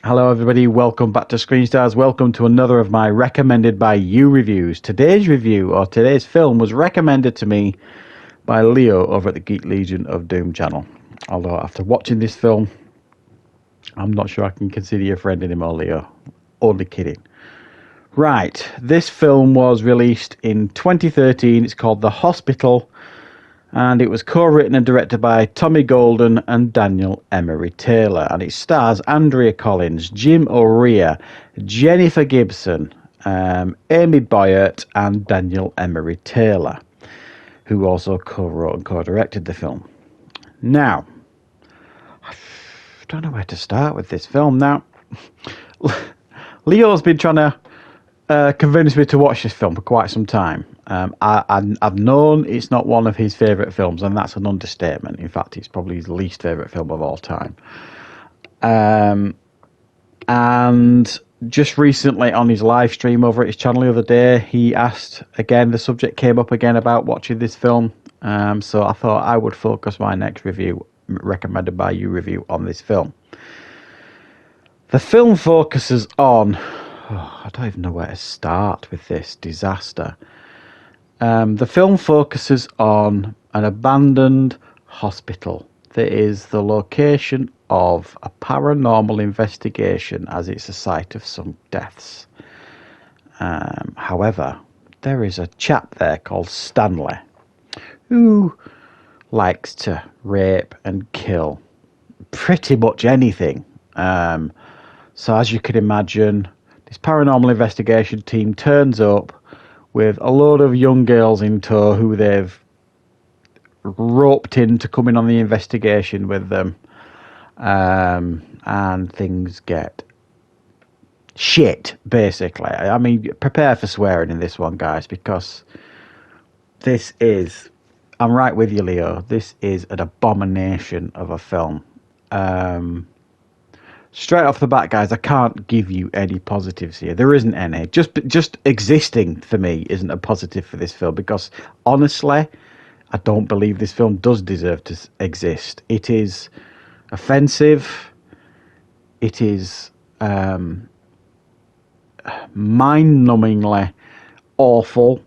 Hello everybody, welcome back to Screenstars. Welcome to another of my recommended by you reviews. Today's review, or today's film, was recommended to me by Leo over at the Geek Legion of Doom channel. Although after watching this film, I'm not sure I can consider you a friend anymore, Leo. Only kidding. Right, this film was released in 2013. It's called The Hospital, and it was co-written and directed by Tommy Golden and Daniel Emery Taylor, and it stars Andrea Collins, Jim O'Rea, Jennifer Gibson, Amy Boyett, and Daniel Emery Taylor, who also co-wrote and co-directed the film. Now, I don't know where to start with this film. Now, Leo's been trying to convinced me to watch this film for quite some time. I've known it's not one of his favourite films, and that's an understatement. In fact, it's probably his least favourite film of all time. And just recently on his live stream over at his channel the other day, he asked again, the subject came up again about watching this film. So I thought I would focus my next review, recommended by you review, on this film. The film focuses on... I don't even know where to start with this disaster. The film focuses on an abandoned hospital that is the location of a paranormal investigation, as it's a site of some deaths. However, there is a chap there called Stanley who likes to rape and kill pretty much anything. So as you can imagine, this paranormal investigation team turns up with a load of young girls in tow who they've roped in to come in on the investigation with them. And things get shit, basically. I mean, prepare for swearing in this one, guys, because this is... I'm right with you, Leo. This is an abomination of a film. Straight off the bat, guys, I can't give you any positives here. There isn't any. Just existing for me isn't a positive for this film, because honestly, I don't believe this film does deserve to exist. It is offensive. It is mind-numbingly awful.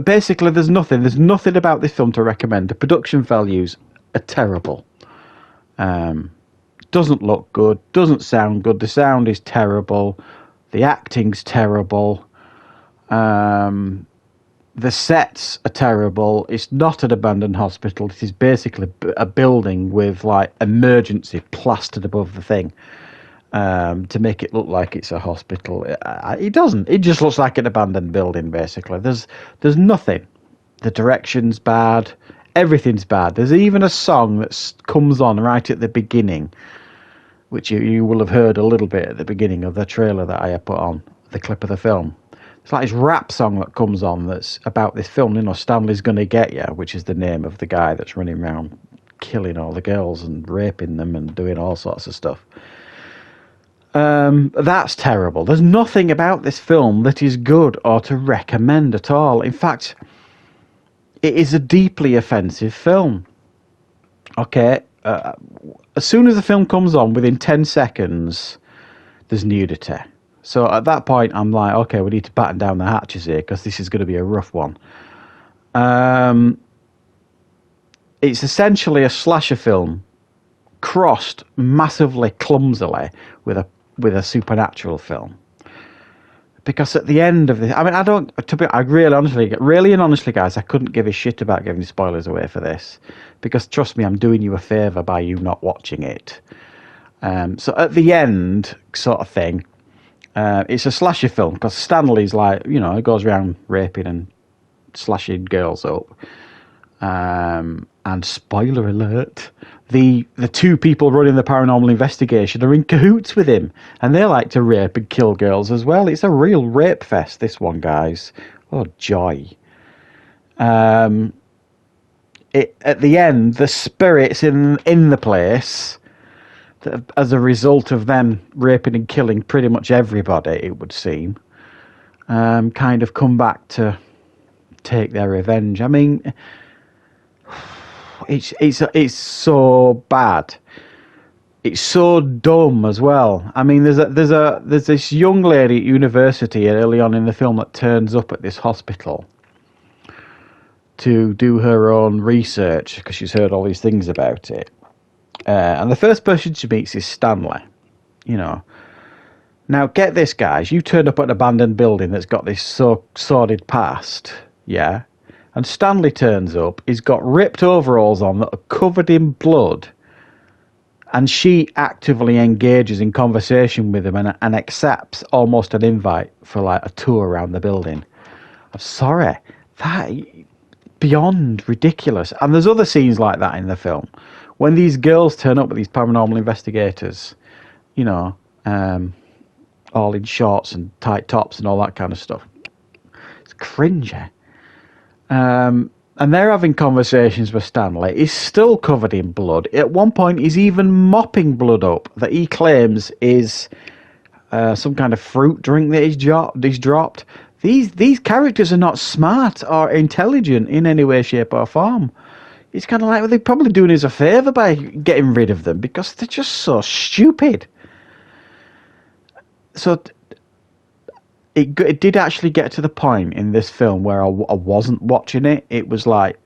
Basically, there's nothing about this film to recommend. The production values are terrible. Doesn't look good, doesn't sound good, the sound is terrible, the acting's terrible, the sets are terrible. It's not an abandoned hospital. It is basically a building with like emergency plastered above the thing, to make it look like it's a hospital. It doesn't. It just looks like an abandoned building, basically. There's nothing. The direction's bad. Everything's bad. There's even a song that comes on right at the beginning, which you will have heard a little bit at the beginning of the trailer that I put on, the clip of the film. It's like this rap song that comes on that's about this film, you know, Stanley's Gonna Get Ya, which is the name of the guy that's running around killing all the girls and raping them and doing all sorts of stuff. That's terrible. There's nothing about this film that is good or to recommend at all. In fact, it is a deeply offensive film. Okay, as soon as the film comes on, within 10 seconds, there's nudity. So at that point, I'm like, okay, we need to batten down the hatches here, because this is going to be a rough one. It's essentially a slasher film crossed massively clumsily with a supernatural film. Because at the end of this, I mean, I really honestly, guys, I couldn't give a shit about giving spoilers away for this, because trust me, I'm doing you a favour by you not watching it. So at the end, sort of thing, it's a slasher film, because Stanley's like, you know, he goes around raping and slashing girls up. And spoiler alert, the two people running the paranormal investigation are in cahoots with him, and they like to rape and kill girls as well. It's a real rape fest, this one, guys. Oh, joy. At the end, the spirits in the place, as a result of them raping and killing pretty much everybody, it would seem, kind of come back to take their revenge. I mean, it's so bad. it's so dumb as well. I mean, there's this young lady at university early on in the film that turns up at this hospital to do her own research because she's heard all these things about it. And the first person she meets is Stanley. You know. Now, get this, guys. You turned up at an abandoned building that's got this so sordid past, yeah? And Stanley turns up. He's got ripped overalls on that are covered in blood. And she actively engages in conversation with him and accepts almost an invite for like a tour around the building. I'm sorry. That beyond ridiculous. And there's other scenes like that in the film. When these girls turn up with these paranormal investigators, you know, all in shorts and tight tops and all that kind of stuff. It's cringy. And they're having conversations with Stanley. He's still covered in blood. At one point, he's even mopping blood up that he claims is some kind of fruit drink that he's dropped. These characters are not smart or intelligent in any way, shape, or form. It's kind of like they're probably doing us a favour by getting rid of them because they're just so stupid. So it did actually get to the point in this film where I wasn't watching it. It was like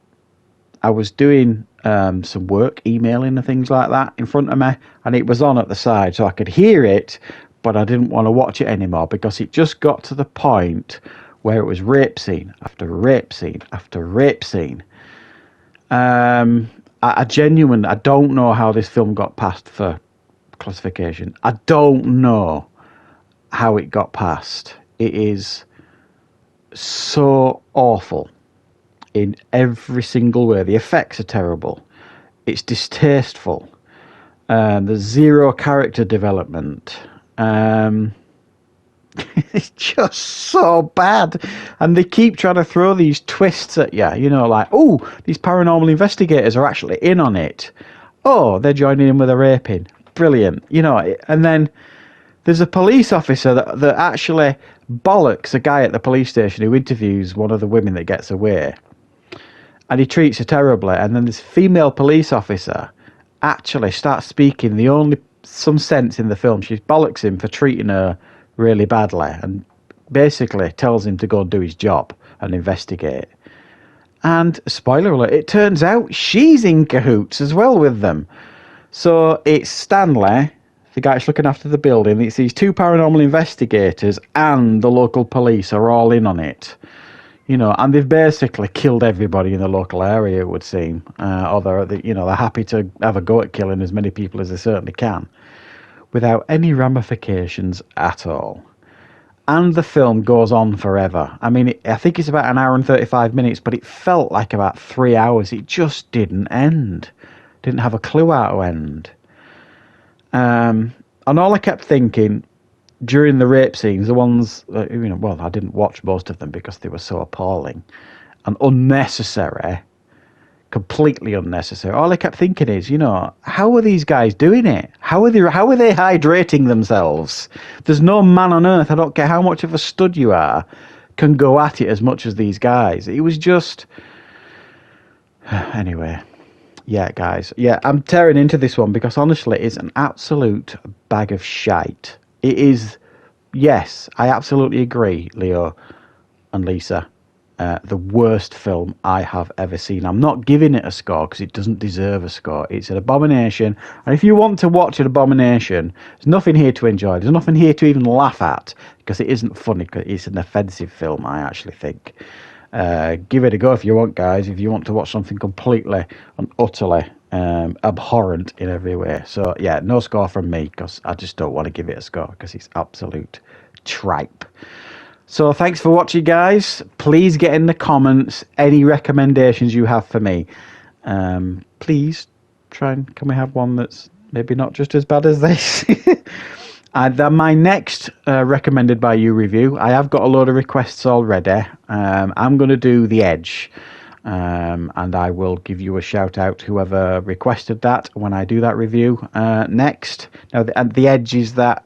I was doing some work, emailing and things like that in front of me, and it was on at the side, so I could hear it, but I didn't want to watch it anymore because it just got to the point where it was rape scene after rape scene after rape scene. I don't know how this film got passed for classification. I don't know how it got passed. It is so awful in every single way. The effects are terrible. It's distasteful. There's zero character development. It's just so bad. And they keep trying to throw these twists at you. You know, like, oh, these paranormal investigators are actually in on it. Oh, they're joining in with a raping. Brilliant. You know, and then there's a police officer that actually bollocks a guy at the police station who interviews one of the women that gets away. And he treats her terribly. And then this female police officer actually starts speaking some sense in the film. She bollocks him for treating her really badly and basically tells him to go and do his job and investigate. And spoiler alert, it turns out she's in cahoots as well with them. So it's Stanley, the guy that's looking after the building. It's these two paranormal investigators and the local police are all in on it. You know, and they've basically killed everybody in the local area, it would seem. Or they're happy to have a go at killing as many people as they certainly can, without any ramifications at all. And the film goes on forever. I mean, I think it's about an hour and 35 minutes, but it felt like about 3 hours. It just didn't end. Didn't have a clue how to end. And all I kept thinking during the rape scenes, the ones, I didn't watch most of them because they were so appalling and unnecessary, completely unnecessary. All I kept thinking is, how are these guys doing it? How are they hydrating themselves? There's no man on earth, I don't care how much of a stud you are, can go at it as much as these guys. It was just... Anyway, yeah, guys. Yeah, I'm tearing into this one because honestly, it's an absolute bag of shite. It is, yes, I absolutely agree, Leo and Lisa. The worst film I have ever seen. I'm not giving it a score because it doesn't deserve a score. It's an abomination. And if you want to watch an abomination, there's nothing here to enjoy. There's nothing here to even laugh at because it isn't funny. It's an offensive film, I actually think. Give it a go if you want, guys. If you want to watch something completely and utterly abhorrent in every way. So, yeah, no score from me because I just don't want to give it a score because it's absolute tripe. So thanks for watching, guys. Please get in the comments any recommendations you have for me. Please can we have one that's maybe not just as bad as this? And then my next recommended by you review, I have got a load of requests already. I'm going to do The Edge. And I will give you a shout out whoever requested that when I do that review next. Now, The Edge is that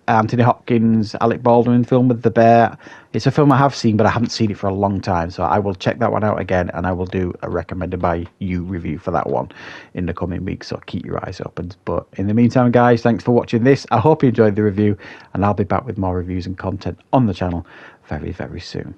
Anthony Hopkins, Alec Baldwin film with the bear. It's a film I have seen, but I haven't seen it for a long time, so I will check that one out again, and I will do a recommended by you review for that one in the coming weeks, so keep your eyes open. But in the meantime, guys, thanks for watching this. I hope you enjoyed the review, and I'll be back with more reviews and content on the channel very, very soon.